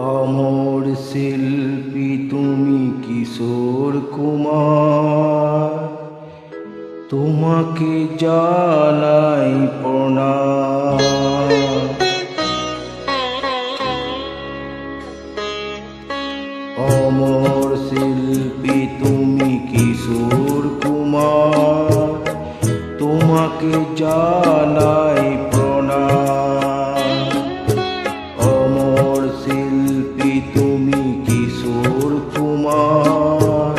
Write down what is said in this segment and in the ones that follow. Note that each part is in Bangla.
অমর শিল্পী তুমি কিশোর কুমার, তোমাকে জানাই প্রণাম। অমর শিল্পী তুমি কিশোর কুমার, তোমাকে জানাই প্রণাম। অমর শিল্পী তুমি কিশোর কুমার,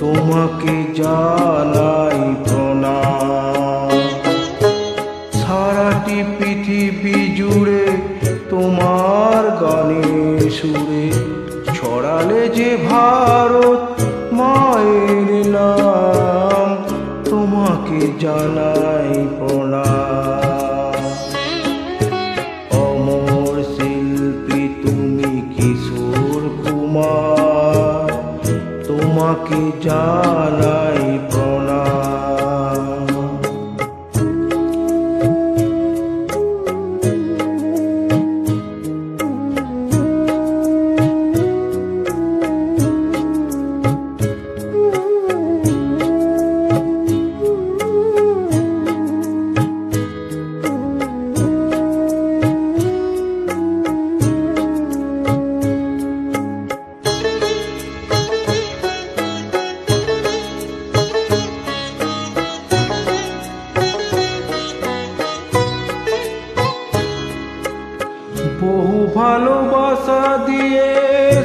তোমাকে জানাই প্রণাম। সারাটি পৃথিবী জুড়ে তোমার গানের সুরে ছড়ালে যে ভারত মায়ের নাম, তোমাকে জানাই প্রণাম। অমর শিল্পী তুমি কিশোর কুমার, তোমাকে জানাই প্রণাম। বহু ভালোবাসা দিয়ে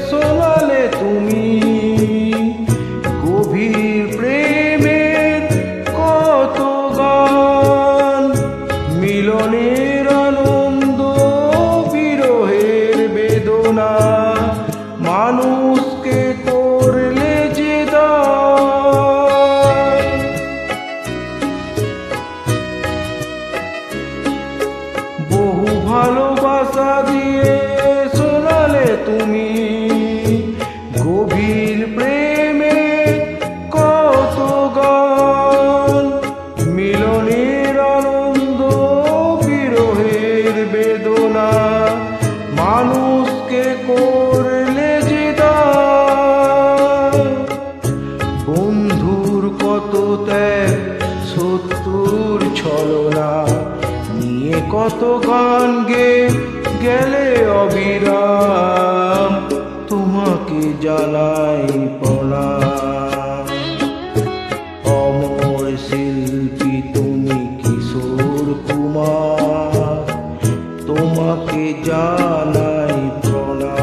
শোনালে তুমি গভীর প্রেমের কত গান। মিলনের আনন্দ, বিরহের বেদনা, মানুষকে করলে যে দান। বহু ভালোবাসা দিয়ে শোনালে তুমি গভীর প্রেমে কত গান। মিলনের আনন্দ, বিরহের বেদনা, মানুষকে করলে যে দান। বন্ধুর কত ত্যাগ, শত্রুর ছলনা নিয়ে কত গান গেয়ে গেলে অবিরাম, তোমাকে জানাই প্রণাম। অমর শিল্পী তুমি কিশোর কুমার, তোমাকে জানাই প্রণাম।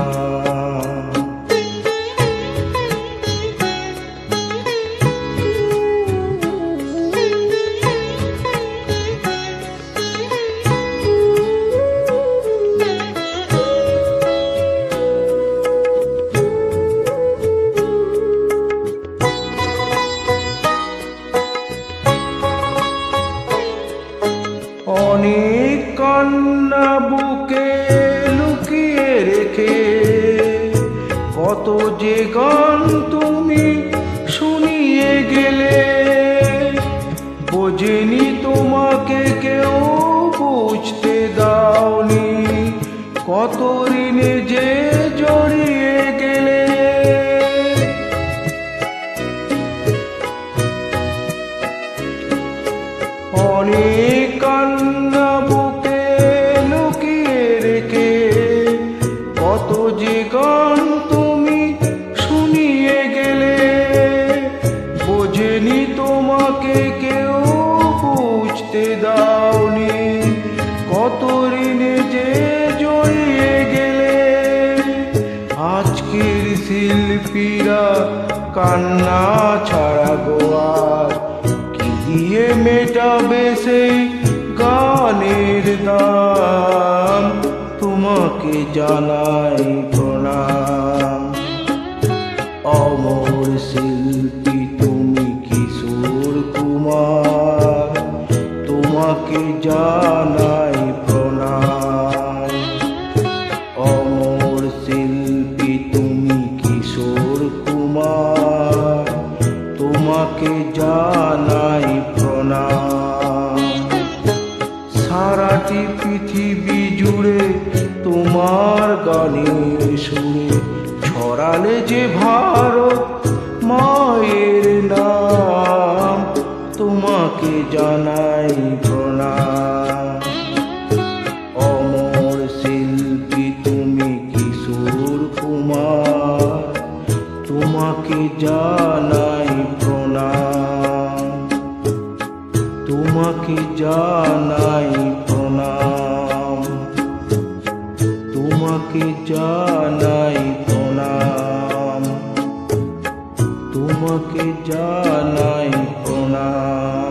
অনেক কান্না বুকে লুকিয়ে রেখে কত যে গান তুমি শুনিয়ে গেলে। বোঝেনি তোমাকে কেউ, বুঝতে দাওনি কত ঋণে যে জড়িয়ে গেলে। অনেক কান্না বুকে লুকিয়ে রেখে কত যে গান তুমি শুনিয়ে গেলে। বোঝেনি তোমাকে কেউ, বুঝতে দাওনি কত ঋণে যে জড়িয়ে গেলে। আজকের শিল্পীরা কান্না ছাড়া গোয়ার দিয়ে মেটাবে সেই গানের দাম, তোমাকে জানাই প্রণাম। অমর শিল্পী তুমি কিশোর কুমার, তোমাকে জানাই প্রণাম। অমর শিল্পী তুমি কিশোর কুমার, তোমাকে জানাই প্রণাম। সারাটি পৃথিবী জুড়ে তোমার গানের সুরে ছড়ালে যে ভারত মায়ের নাম, তোমাকে জানাই প্রণাম। অমর শিল্পী তুমি কিশোর কুমার, তোমাকে জানাই প্রণাম, তোমাকে জানাই প্রণাম, তোমাকে জানাই প্রণাম, তোমাকে জানাই প্রণাম।